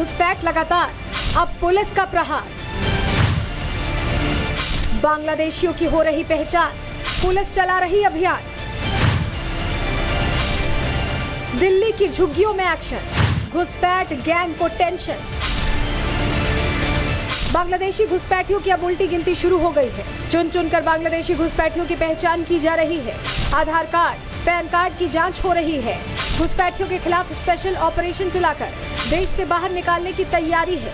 घुसपैठ लगातार, अब पुलिस का प्रहार। बांग्लादेशियों की हो रही पहचान, पुलिस चला रही अभियान। दिल्ली की झुग्गियों में एक्शन, घुसपैठ गैंग को टेंशन। बांग्लादेशी घुसपैठियों की अब उल्टी गिनती शुरू हो गई है। चुन चुनकर बांग्लादेशी घुसपैठियों की पहचान की जा रही है। आधार कार्ड, पैन कार्ड की जांच हो रही है। घुसपैठियों के खिलाफ स्पेशल ऑपरेशन चलाकर देश से बाहर निकालने की तैयारी है।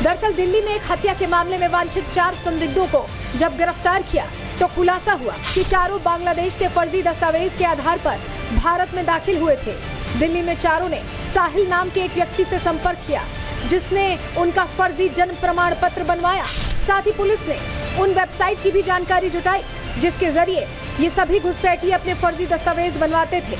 दरअसल दिल्ली में एक हत्या के मामले में वांछित 4 संदिग्धों को जब गिरफ्तार किया तो खुलासा हुआ कि चारों बांग्लादेश से फर्जी दस्तावेज के आधार पर भारत में दाखिल हुए थे। दिल्ली में चारों ने साहिल नाम के एक व्यक्ति से संपर्क किया, जिसने उनका फर्जी जन्म प्रमाण पत्र बनवाया। साथ ही पुलिस ने उन वेबसाइट की भी जानकारी जुटाई जिसके जरिए ये सभी घुसपैठी अपने फर्जी दस्तावेज बनवाते थे।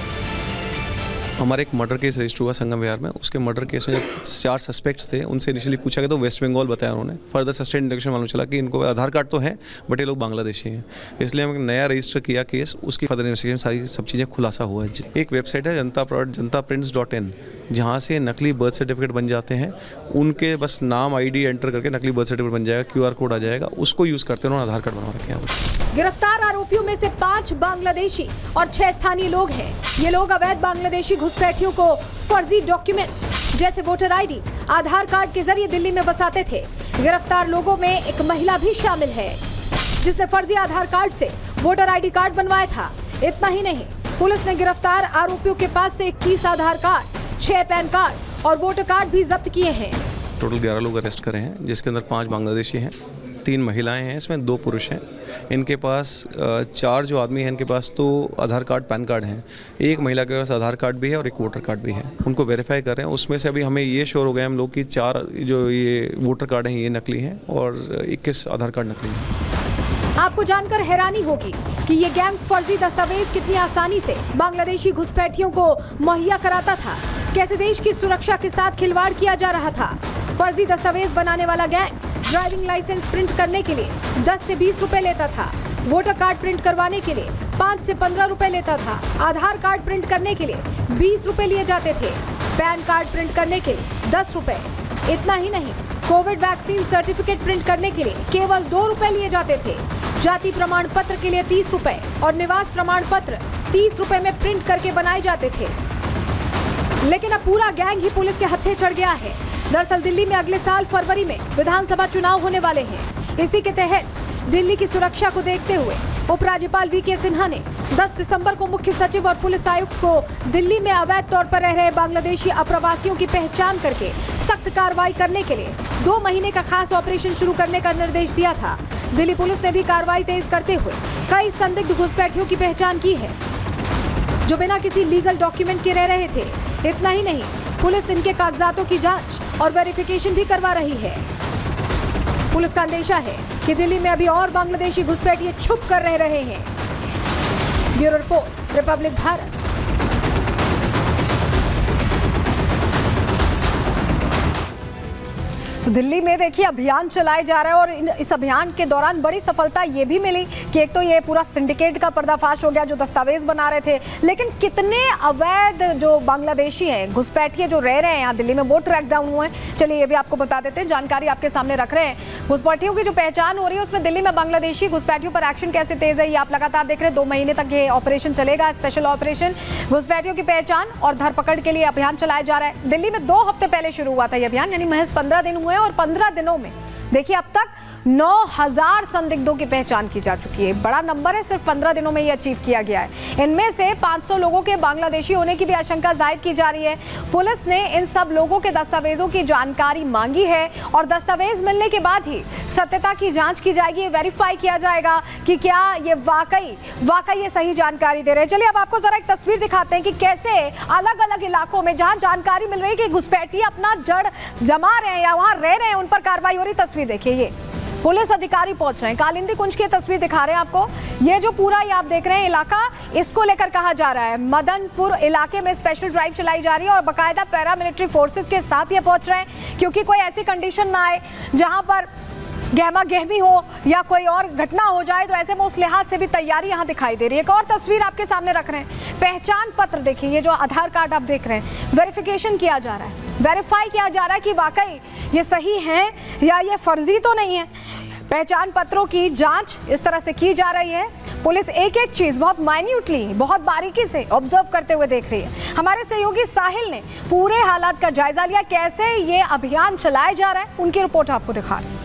हमारे एक मर्डर केस रजिस्टर हुआ संगम विहार में। उसके मर्डर केस में 4 सस्पेक्ट्स थे, उनसे इनिशियली पूछा गया तो वेस्ट बंगाल बताया उन्होंने। फर्दर सस्टेन इंडक्शन मालूम चला कि इनको आधार कार्ड तो है बट ये लोग बांग्लादेशी हैं। इसलिए हम नया रजिस्टर किया केस, उसकी फर्दर इन्वेस्टिगेशन सारी सब चीज़ें खुलासा हुआ है। एक वेबसाइट है जनताप्रिंट्स.in, जहाँ से नकली बर्थ सर्टिफिकेट बन जाते हैं। उनके बस नाम ID एंटर करके नकली बर्थ सर्टिफिकेट बन जाएगा, QR कोड आ जाएगा, उसको यूज़ करते उन्होंने आधार कार्ड बनवा रखे हैं। गिरफ्तार आरोपियों में से 5 बांग्लादेशी और 6 स्थानीय लोग हैं। ये लोग अवैध बांग्लादेशी घुसपैठियों को फर्जी डॉक्यूमेंट्स जैसे वोटर ID, आधार कार्ड के जरिए दिल्ली में बसाते थे। गिरफ्तार लोगों में एक महिला भी शामिल है, जिसने फर्जी आधार कार्ड से वोटर ID कार्ड बनवाया था। इतना ही नहीं, पुलिस ने गिरफ्तार आरोपियों के पास से 21 आधार कार्ड, 6 पैन कार्ड और वोटर कार्ड भी जब्त किए हैं। टोटल 11 लोग अरेस्ट करे हैं, जिसके अंदर 5 बांग्लादेशी हैं, 3 महिलाएं हैं, इसमें 2 पुरुष हैं। इनके पास 4 जो आदमी हैं, इनके पास तो आधार कार्ड, पैन कार्ड हैं। एक महिला के पास आधार कार्ड भी है और एक वोटर कार्ड भी है। उनको वेरीफाई कर रहे हैं। उसमें से अभी हमें ये श्योर हो गए हम लोग कि 4 जो ये वोटर कार्ड हैं ये नकली हैं और 21 आधार कार्ड नकली हैं। आपको जानकर हैरानी होगी कि ये गैंग फर्जी दस्तावेज कितनी आसानी से बांग्लादेशी घुसपैठियों को मुहैया कराता था। कैसे देश की सुरक्षा के साथ खिलवाड़ किया जा रहा था। फर्जी दस्तावेज बनाने वाला गैंग ड्राइविंग लाइसेंस प्रिंट करने के लिए 10 से 20 रुपए लेता था। वोटर कार्ड प्रिंट करवाने के लिए 5 से 15 रुपए लेता था। आधार कार्ड प्रिंट करने के लिए 20 रुपए लिए जाते थे। पैन कार्ड प्रिंट करने के लिए 10 रुपए। इतना ही नहीं, कोविड वैक्सीन सर्टिफिकेट प्रिंट करने के लिए केवल 2 रुपए लिए जाते थे। जाति प्रमाण पत्र के लिए 30 रुपए और निवास प्रमाण पत्र 30 रुपए में प्रिंट करके बनाए जाते थे। लेकिन अब पूरा गैंग ही पुलिस के हत्थे चढ़ गया है। दरअसल दिल्ली में अगले साल फरवरी में विधानसभा चुनाव होने वाले हैं। इसी के तहत दिल्ली की सुरक्षा को देखते हुए उपराज्यपाल VK सिन्हा ने 10 दिसंबर को मुख्य सचिव और पुलिस आयुक्त को दिल्ली में अवैध तौर पर रह रहे बांग्लादेशी अप्रवासियों की पहचान करके सख्त कार्रवाई करने के लिए 2 महीने का खास ऑपरेशन शुरू करने का निर्देश दिया था। दिल्ली पुलिस ने भी कार्रवाई तेज करते हुए कई संदिग्ध घुसपैठियों की पहचान की है, जो बिना किसी लीगल डॉक्यूमेंट के रह रहे थे। इतना ही नहीं, पुलिस इनके कागजातों की जांच और वेरिफिकेशन भी करवा रही है। पुलिस का अंदेशा है कि दिल्ली में अभी और बांग्लादेशी घुसपैठिए छुप कर रह रहे हैं। Bureau report, Republic Bharat. तो दिल्ली में देखिए अभियान चलाए जा रहे हैं और इस अभियान के दौरान बड़ी सफलता ये भी मिली कि एक तो ये पूरा सिंडिकेट का पर्दाफाश हो गया जो दस्तावेज बना रहे थे, लेकिन कितने अवैध जो बांग्लादेशी हैं, घुसपैठिए जो रह रहे हैं यहाँ दिल्ली में, वो ट्रैक डाउन हुए हैं। चलिए ये भी आपको बता देते हैं, जानकारी आपके सामने रख रहे हैं। घुसपैठियों की जो पहचान हो रही है उसमें दिल्ली में बांग्लादेशी घुसपैठियों पर एक्शन कैसे तेज है ये आप लगातार देख रहे हैं। 2 महीने तक ये ऑपरेशन चलेगा, स्पेशल ऑपरेशन। घुसपैठियों की पहचान और धरपकड़ के लिए अभियान चलाया जा रहा है। दिल्ली में 2 हफ्ते पहले शुरू हुआ था ये अभियान, यानी महज 15 दिन हुए और 15 दिनों में देखिए अब तक 9000 संदिग्धों की पहचान की जा चुकी है। बड़ा नंबर है, सिर्फ 15 दिनों में ये अचीव किया गया है। इनमें से 500 लोगों के बांग्लादेशी होने की भी आशंका जाहिर की जा रही है। पुलिस ने इन सब लोगों के दस्तावेजों की जानकारी मांगी है और दस्तावेज मिलने के बाद ही सत्यता की जांच की जाएगी, वेरीफाई किया जाएगा कि क्या ये वाकई ये सही जानकारी दे रहे हैं। चलिए अब आपको जरा एक तस्वीर दिखाते हैं कि कैसे अलग अलग इलाकों में जहां जानकारी मिल रही है कि घुसपैठी अपना जड़ जमा रहे हैं या वहां रह रहे हैं, उन पर कार्रवाई हो रही। तस्वीर देखिए, ये पुलिस अधिकारी पहुंच रहे हैं। कालिंदी कुंज की तस्वीर दिखा रहे हैं आपको। ये जो पूरा ये आप देख रहे हैं इलाका, इसको लेकर कहा जा रहा है मदनपुर इलाके में स्पेशल ड्राइव चलाई जा रही है और बाकायदा पैरामिलिट्री फोर्सेस के साथ ये पहुंच रहे हैं, क्योंकि कोई ऐसी कंडीशन ना आए जहां पर गहमा गहमी हो या कोई और घटना हो जाए, तो ऐसे में उस लिहाज से भी तैयारी यहाँ दिखाई दे रही है। एक और तस्वीर आपके सामने रख रहे हैं, पहचान पत्र देखिए, ये जो आधार कार्ड आप देख रहे हैं, वेरिफिकेशन किया जा रहा है, वेरीफाई किया जा रहा है कि वाकई ये सही है या ये फर्जी तो नहीं है। पहचान पत्रों की जांच इस तरह से की जा रही है। पुलिस एक एक चीज बहुत माइन्यूटली, बहुत बारीकी से ऑब्जर्व करते हुए देख रही है। हमारे सहयोगी साहिल ने पूरे हालात का जायजा लिया, कैसे ये अभियान चलाया जा रहा है, उनकी रिपोर्ट आपको दिखा रहे हैं।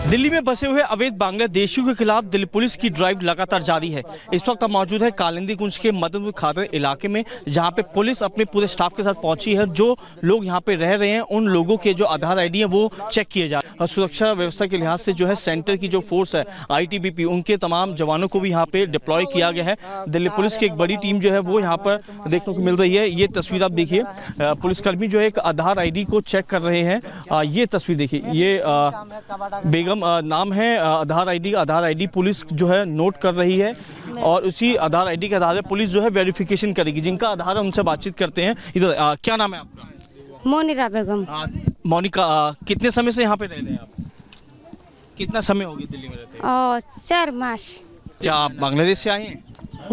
दिल्ली में बसे हुए अवैध बांग्लादेशियों के खिलाफ दिल्ली पुलिस की ड्राइव लगातार जारी है। इस वक्त हम मौजूद है कालिंदी कुंज के मदनपुर खादर इलाके में, जहां पे पुलिस अपने पूरे स्टाफ के साथ पहुंची है। जो लोग यहां पे रह रहे हैं उन लोगों के जो आधार आईडी है वो चेक किए जा रहे हैं। सुरक्षा व्यवस्था के लिहाज से जो है सेंटर की जो फोर्स है ITBP, उनके तमाम जवानों को भी यहाँ पे डिप्लॉय किया गया है। दिल्ली पुलिस की एक बड़ी टीम जो है वो यहाँ पर देखने को मिल रही है। ये तस्वीर आप देखिए, पुलिसकर्मी जो है एक आधार ID को चेक कर रहे हैं। ये तस्वीर देखिए, ये बेगम नाम है आधार ID पुलिस जो है नोट कर रही है और उसी आधार ID के आधार पर पुलिस जो है वेरिफिकेशन करेगी। जिनका आधार है उनसे बातचीत करते हैं। इधर क्या नाम है आपका? मोनिरा बेगम। मोनिका, कितने समय से यहाँ पे रह रहे हैं आप? कितना समय हो गया दिल्ली में रहते हैं? 4 मास। क्या आप बांग्लादेश से आए हैं?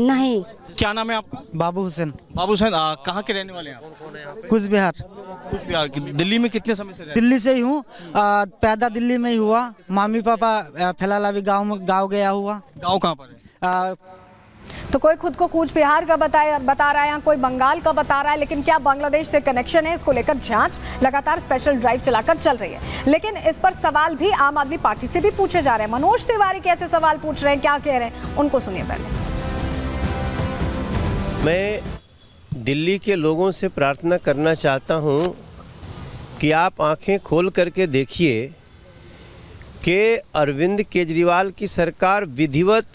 नहीं। क्या नाम है आपका? बाबू हुसैन। बाबू हुसैन, कहाँ के रहने वाले हैं आप? कुछ बिहार। कुछ बिहार। दिल्ली में कितने समय से रह रहे हैं? दिल्ली से ही हूँ, पैदा दिल्ली में ही हुआ। मम्मी पापा फिलहाल अभी गाँव गया हुआ। गाँव कहाँ पर है? तो कोई खुद को कूच बिहार का बता रहा है या कोई बंगाल का बता रहा है, लेकिन क्या बांग्लादेश से कनेक्शन है, इसको लेकर जांच लगातार स्पेशल ड्राइव चलाकर चल रही है। लेकिन इस पर सवाल भी आम आदमी पार्टी से भी पूछे जा रहे हैं। मनोज तिवारी कैसे सवाल पूछ रहे हैं, क्या कह रहे हैं, उनको सुनिए पहले। मैं दिल्ली के लोगों से प्रार्थना करना चाहता हूं कि आप आंखें खोल करके देखिए कि अरविंद केजरीवाल की सरकार विधिवत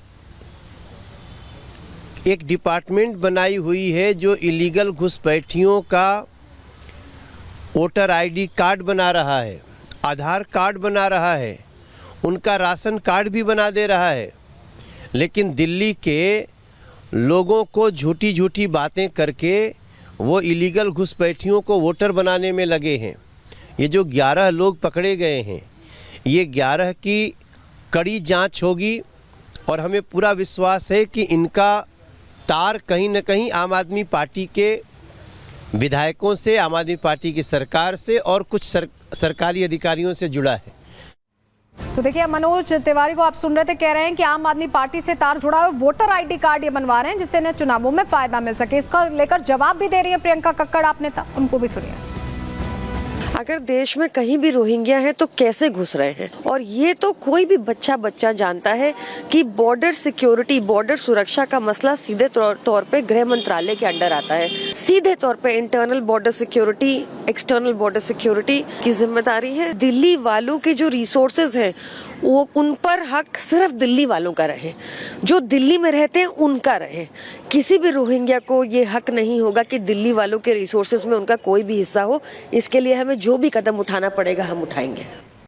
एक डिपार्टमेंट बनाई हुई है जो इलीगल घुसपैठियों का वोटर ID कार्ड बना रहा है, आधार कार्ड बना रहा है, उनका राशन कार्ड भी बना दे रहा है। लेकिन दिल्ली के लोगों को झूठी झूठी बातें करके वो इलीगल घुसपैठियों को वोटर बनाने में लगे हैं। ये जो 11 लोग पकड़े गए हैं, ये 11 की कड़ी जांच होगी और हमें पूरा विश्वास है कि इनका तार कहीं न कहीं आम आदमी पार्टी के विधायकों से, आम आदमी पार्टी की सरकार से और कुछ सरकारी अधिकारियों से जुड़ा है। तो देखिए, मनोज तिवारी को आप सुन रहे थे, कह रहे हैं कि आम आदमी पार्टी से तार जुड़ा हुआ वोटर ID कार्ड ये बनवा रहे हैं जिससे इन्हें चुनावों में फायदा मिल सके। इसका लेकर जवाब भी दे रही है प्रियंका कक्कड़, आप नेता, उनको भी सुनिए। अगर देश में कहीं भी रोहिंग्या हैं तो कैसे घुस रहे हैं, और ये तो कोई भी बच्चा जानता है कि बॉर्डर सिक्योरिटी, बॉर्डर सुरक्षा का मसला सीधे तौर पे गृह मंत्रालय के अंडर आता है। सीधे तौर पे internal border security, external border security की जिम्मेदारी है। दिल्ली वालों के जो रिसोर्सेज हैं वो उन पर हक सिर्फ दिल्ली वालों का रहे, जो दिल्ली में रहते हैं उनका रहे। किसी भी रोहिंग्या को ये हक नहीं होगा कि दिल्ली वालों के रिसोर्सेज में उनका कोई भी हिस्सा हो। इसके लिए हमें जो भी कदम उठाना पड़ेगा हम उठाएंगे।